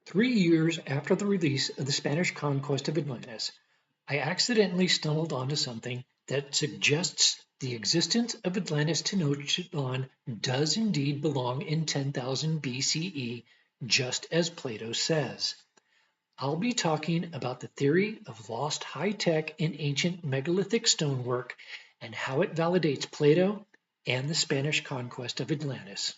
3 years after the release of the Spanish conquest of Atlantis, I accidentally stumbled onto something that suggests the existence of Atlantis Tenochtitlan does indeed belong in 10,000 BCE, just as Plato says. I'll be talking about the theory of lost high-tech in ancient megalithic stonework and how it validates Plato and the Spanish conquest of Atlantis.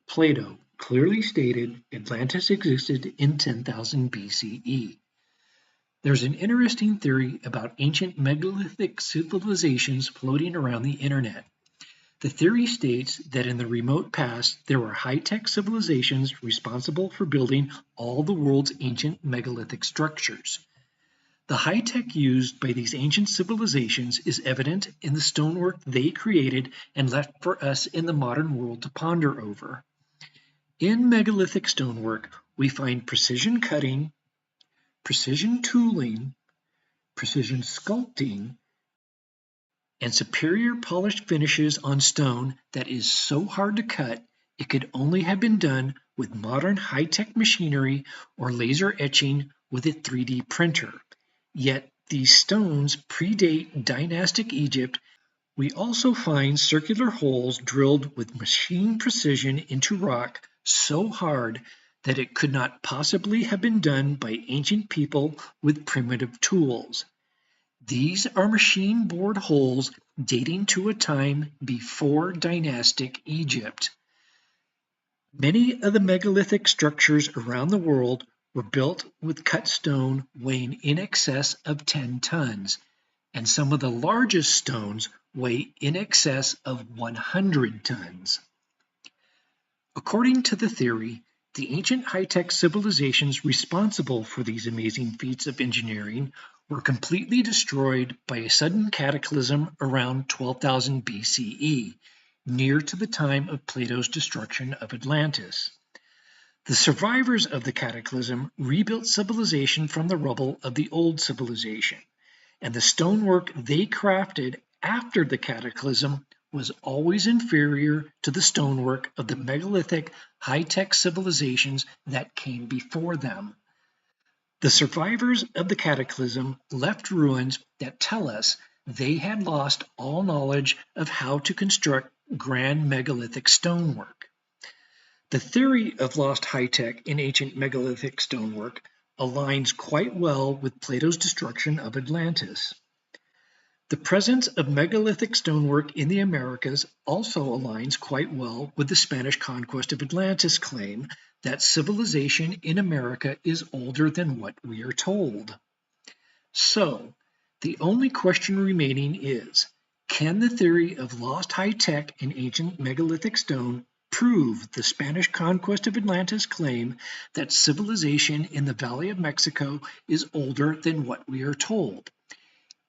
Plato clearly stated Atlantis existed in 10,000 BCE. There's an interesting theory about ancient megalithic civilizations floating around the internet. The theory states that in the remote past, there were high-tech civilizations responsible for building all the world's ancient megalithic structures. The high-tech used by these ancient civilizations is evident in the stonework they created and left for us in the modern world to ponder over. In megalithic stonework, we find precision cutting, precision tooling, precision sculpting, and superior polished finishes on stone that is so hard to cut it could only have been done with modern high-tech machinery or laser etching with a 3D printer. Yet these stones predate dynastic Egypt. We also find circular holes drilled with machine precision into rock so hard that it could not possibly have been done by ancient people with primitive tools. These are machine bored holes dating to a time before dynastic Egypt. Many of the megalithic structures around the world were built with cut stone weighing in excess of 10 tons, and some of the largest stones weigh in excess of 100 tons. According to the theory, the ancient high-tech civilizations responsible for these amazing feats of engineering were completely destroyed by a sudden cataclysm around 12,000 BCE, near to the time of Plato's destruction of Atlantis. The survivors of the cataclysm rebuilt civilization from the rubble of the old civilization, and the stonework they crafted after the cataclysm was always inferior to the stonework of the megalithic high-tech civilizations that came before them. The survivors of the cataclysm left ruins that tell us they had lost all knowledge of how to construct grand megalithic stonework. The theory of lost high-tech in ancient megalithic stonework aligns quite well with Plato's destruction of Atlantis. The presence of megalithic stonework in the Americas also aligns quite well with the Spanish conquest of Atlantis claim that civilization in America is older than what we are told. So, the only question remaining is, can the theory of lost high-tech in ancient megalithic stone prove the Spanish conquest of Atlantis claim that civilization in the Valley of Mexico is older than what we are told?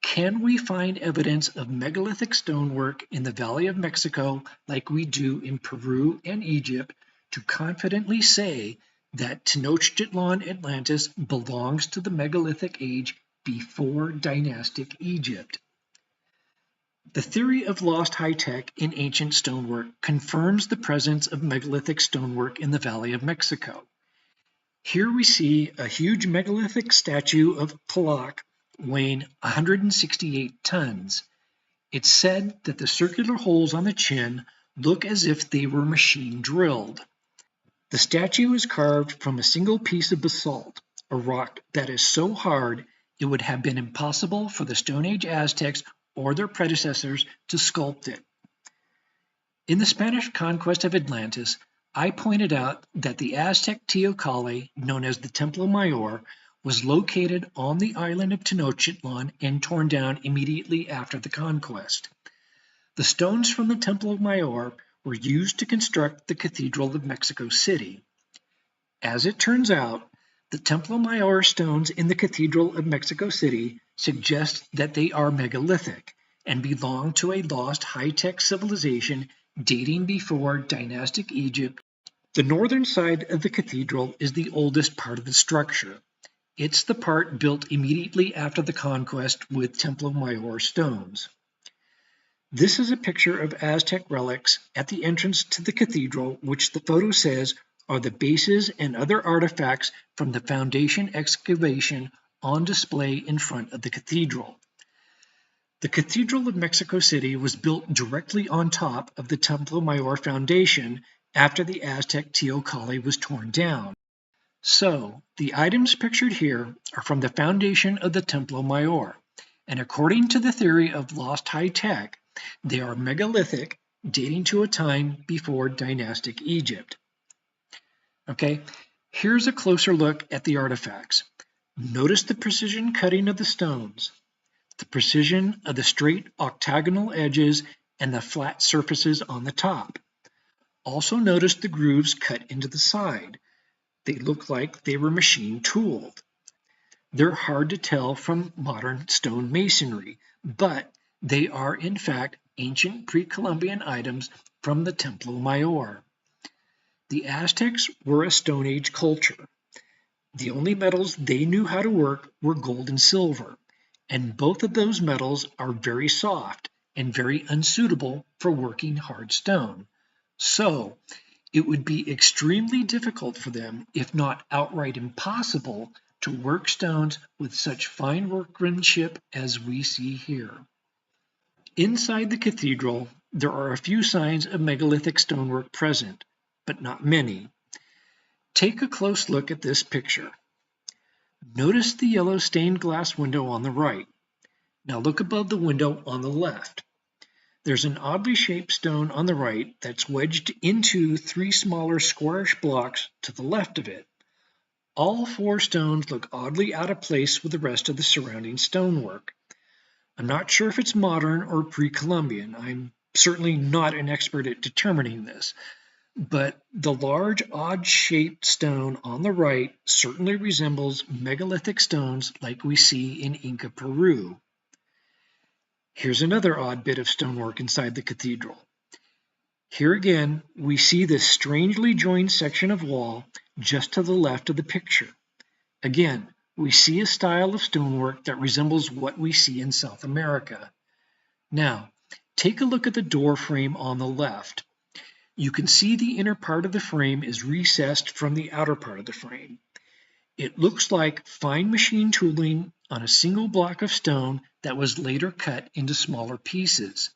Can we find evidence of megalithic stonework in the Valley of Mexico like we do in Peru and Egypt to confidently say that Tenochtitlan Atlantis belongs to the megalithic age before dynastic Egypt? The theory of lost high-tech in ancient stonework confirms the presence of megalithic stonework in the Valley of Mexico. Here we see a huge megalithic statue of Tlaloc weighing 168 tons. It's said that the circular holes on the chin look as if they were machine drilled. The statue is carved from a single piece of basalt, a rock that is so hard it would have been impossible for the Stone Age Aztecs or their predecessors to sculpt it. In the Spanish conquest of Atlantis, I pointed out that the Aztec teocalli, known as the Templo Mayor, was located on the island of Tenochtitlan and torn down immediately after the conquest. The stones from the Templo Mayor were used to construct the Cathedral of Mexico City. As it turns out, the Templo Mayor stones in the Cathedral of Mexico City suggest that they are megalithic and belong to a lost high-tech civilization dating before dynastic Egypt. The northern side of the cathedral is the oldest part of the structure. It's the part built immediately after the conquest with Templo Mayor stones. This is a picture of Aztec relics at the entrance to the cathedral, which the photo says are the bases and other artifacts from the foundation excavation on display in front of the cathedral. The Cathedral of Mexico City was built directly on top of the Templo Mayor foundation after the Aztec teocalli was torn down. So, the items pictured here are from the foundation of the Templo Mayor, and according to the theory of lost high tech, they are megalithic, dating to a time before dynastic Egypt. Okay, here's a closer look at the artifacts. Notice the precision cutting of the stones, the precision of the straight octagonal edges and the flat surfaces on the top. Also notice the grooves cut into the side. They look like they were machine tooled. They're hard to tell from modern stone masonry, but they are in fact ancient pre-Columbian items from the Templo Mayor. The Aztecs were a Stone Age culture. The only metals they knew how to work were gold and silver, and both of those metals are very soft and very unsuitable for working hard stone. So, it would be extremely difficult for them, if not outright impossible, to work stones with such fine workmanship as we see here. Inside the cathedral, there are a few signs of megalithic stonework present, but not many. Take a close look at this picture. Notice the yellow stained glass window on the right. Now look above the window on the left. There's an oddly shaped stone on the right that's wedged into 3 smaller squarish blocks to the left of it. All 4 stones look oddly out of place with the rest of the surrounding stonework. I'm not sure if it's modern or pre-Columbian. I'm certainly not an expert at determining this, but the large odd-shaped stone on the right certainly resembles megalithic stones like we see in Inca Peru. Here's another odd bit of stonework inside the cathedral. Here again, we see this strangely joined section of wall just to the left of the picture. Again, we see a style of stonework that resembles what we see in South America. Now, take a look at the door frame on the left. You can see the inner part of the frame is recessed from the outer part of the frame. It looks like fine machine tooling on a single block of stone that was later cut into smaller pieces.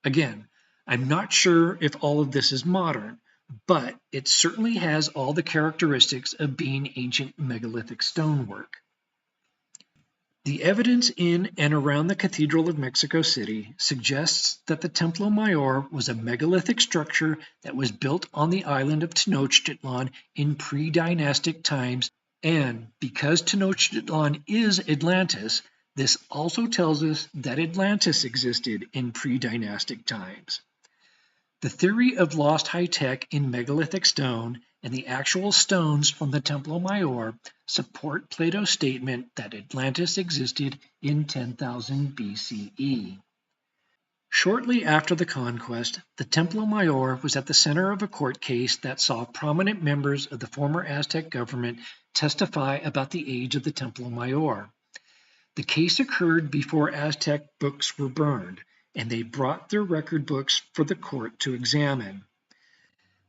Again, I'm not sure if all of this is modern, but it certainly has all the characteristics of being ancient megalithic stonework. The evidence in and around the Cathedral of Mexico City suggests that the Templo Mayor was a megalithic structure that was built on the island of Tenochtitlan in pre-dynastic times, and because Tenochtitlan is Atlantis, this also tells us that Atlantis existed in pre-dynastic times. The theory of lost high-tech in megalithic stone and the actual stones from the Templo Mayor support Plato's statement that Atlantis existed in 10,000 BCE. Shortly after the conquest, the Templo Mayor was at the center of a court case that saw prominent members of the former Aztec government testify about the age of the Templo Mayor. The case occurred before Aztec books were burned, and they brought their record books for the court to examine.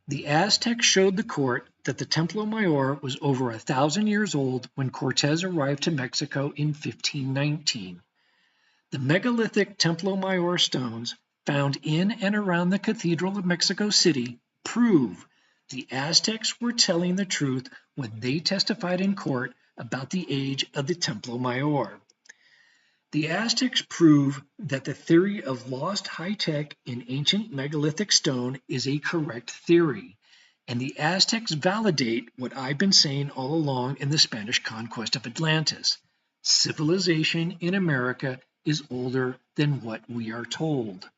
The Aztecs showed the court that the Templo Mayor was over 1,000 years old when Cortez arrived to Mexico in 1519. The megalithic Templo Mayor stones found in and around the Cathedral of Mexico City prove the Aztecs were telling the truth when they testified in court about the age of the Templo Mayor. The Aztecs prove that the theory of lost high-tech in ancient megalithic stone is a correct theory, and the Aztecs validate what I've been saying all along in the Spanish conquest of Atlantis. Civilization in America is older than what we are told.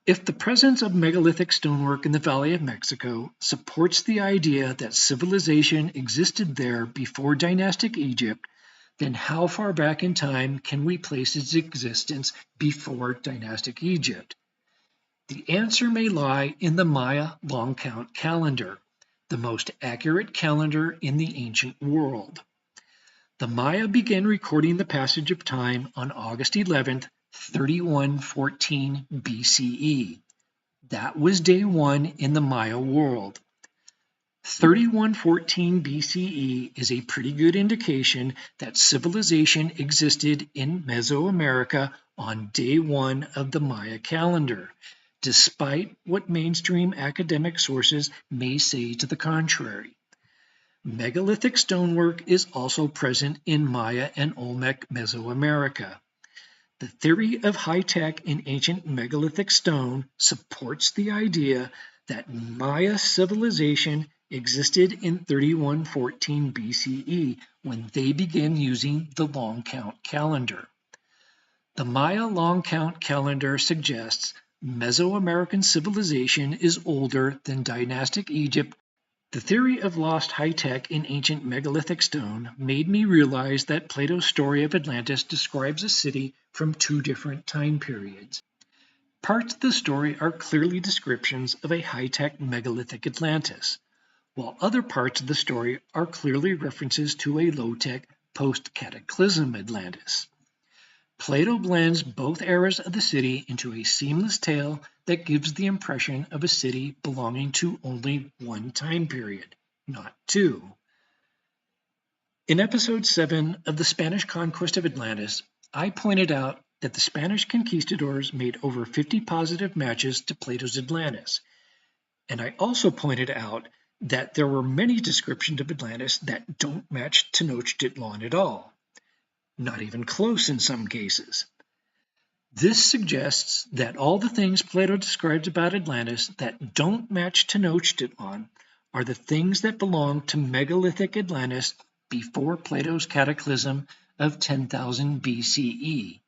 If the presence of megalithic stonework in the Valley of Mexico supports the idea that civilization existed there before dynastic Egypt, then how far back in time can we place its existence before dynastic Egypt? The answer may lie in the Maya long count calendar, the most accurate calendar in the ancient world. The Maya began recording the passage of time on August 11th, 3114 BCE. That was day one in the Maya world. 3114 BCE is a pretty good indication that civilization existed in Mesoamerica on day one of the Maya calendar, despite what mainstream academic sources may say to the contrary. Megalithic stonework is also present in Maya and Olmec Mesoamerica. The theory of high-tech in ancient megalithic stone supports the idea that Maya civilization existed in 3114 BCE when they began using the long count calendar. The Maya long count calendar suggests Mesoamerican civilization is older than dynastic Egypt. The theory of lost high-tech in ancient megalithic stone made me realize that Plato's story of Atlantis describes a city from two different time periods. Parts of the story are clearly descriptions of a high-tech megalithic Atlantis, while other parts of the story are clearly references to a low-tech post-cataclysm Atlantis. Plato blends both eras of the city into a seamless tale that gives the impression of a city belonging to only one time period, not two. In episode 7 of the Spanish Conquest of Atlantis, I pointed out that the Spanish conquistadors made over 50 positive matches to Plato's Atlantis, and I also pointed out that there were many descriptions of Atlantis that don't match Tenochtitlan at all. Not even close in some cases. This suggests that all the things Plato describes about Atlantis that don't match Tenochtitlan are the things that belong to megalithic Atlantis before Plato's cataclysm of 10,000 BCE.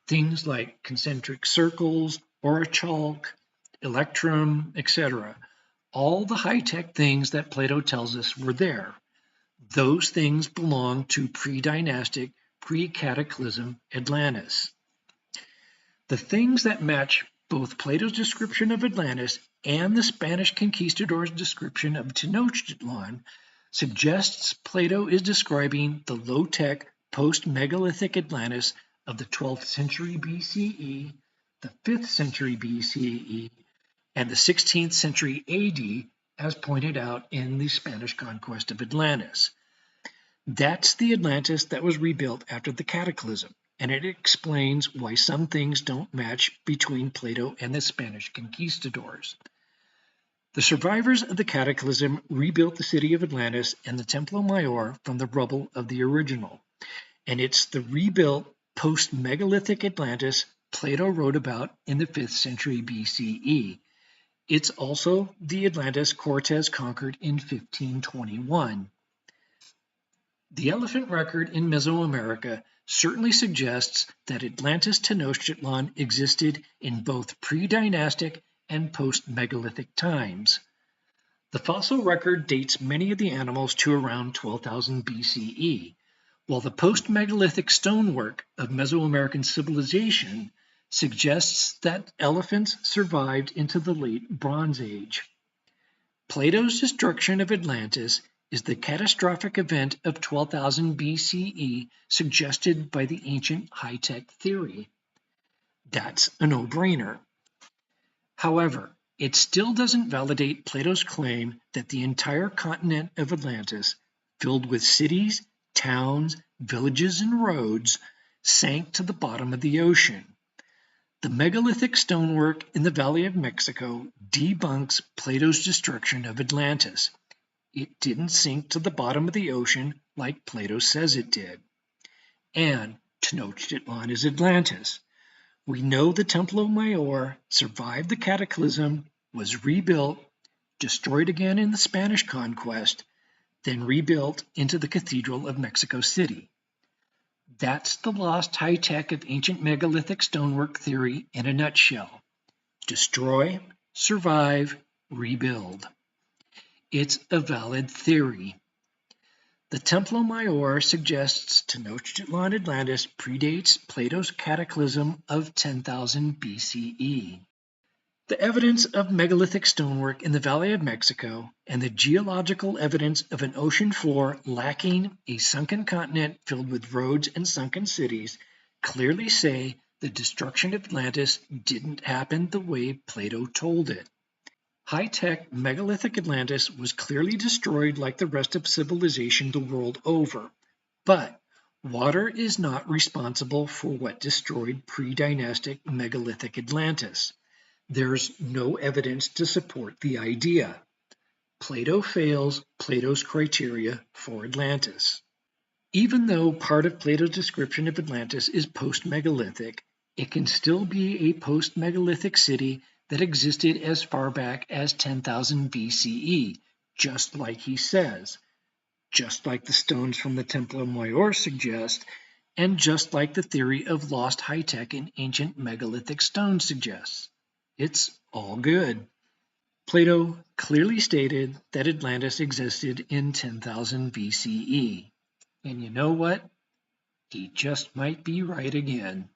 Things like concentric circles, orichalk, electrum, etc. All the high-tech things that Plato tells us were there. Those things belong to pre-dynastic, pre-cataclysm Atlantis. The things that match both Plato's description of Atlantis and the Spanish conquistadors' description of Tenochtitlan suggests Plato is describing the low-tech post-megalithic Atlantis of the 12th century BCE, the 5th century BCE, and the 16th century AD, as pointed out in the Spanish conquest of Atlantis. That's the Atlantis that was rebuilt after the cataclysm, and it explains why some things don't match between Plato and the Spanish conquistadors. The survivors of the cataclysm rebuilt the city of Atlantis and the Templo Major from the rubble of the original, and it's the rebuilt post-megalithic Atlantis Plato wrote about in the 5th century BCE. It's also the Atlantis Cortes conquered in 1521. The elephant record in Mesoamerica certainly suggests that Atlantis Tenochtitlan existed in both pre-dynastic and post-megalithic times. The fossil record dates many of the animals to around 12,000 BCE, while the post-megalithic stonework of Mesoamerican civilization suggests that elephants survived into the late Bronze Age. Plato's destruction of Atlantis is the catastrophic event of 12,000 BCE suggested by the ancient high-tech theory. That's a no-brainer. However, it still doesn't validate Plato's claim that the entire continent of Atlantis, filled with cities, towns, villages, and roads, sank to the bottom of the ocean. The megalithic stonework in the Valley of Mexico debunks Plato's destruction of Atlantis. It didn't sink to the bottom of the ocean like Plato says it did. And Tenochtitlan is Atlantis. We know the Templo Major survived the cataclysm, was rebuilt, destroyed again in the Spanish conquest, then rebuilt into the Cathedral of Mexico City. That's the lost high tech of ancient megalithic stonework theory in a nutshell. Destroy, survive, rebuild. It's a valid theory. The Templo Major suggests Tenochtitlan Atlantis predates Plato's cataclysm of 10,000 BCE. The evidence of megalithic stonework in the Valley of Mexico and the geological evidence of an ocean floor lacking a sunken continent filled with roads and sunken cities clearly say the destruction of Atlantis didn't happen the way Plato told it. High-tech megalithic Atlantis was clearly destroyed like the rest of civilization the world over, but water is not responsible for what destroyed pre-dynastic megalithic Atlantis. There's no evidence to support the idea. Plato fails Plato's criteria for Atlantis. Even though part of Plato's description of Atlantis is post-megalithic, it can still be a post-megalithic city that existed as far back as 10,000 BCE, just like he says, just like the stones from the Templo Major suggest, and just like the theory of lost high-tech in ancient megalithic stone suggests. It's all good. Plato clearly stated that Atlantis existed in 10,000 BCE. And you know what? He just might be right again.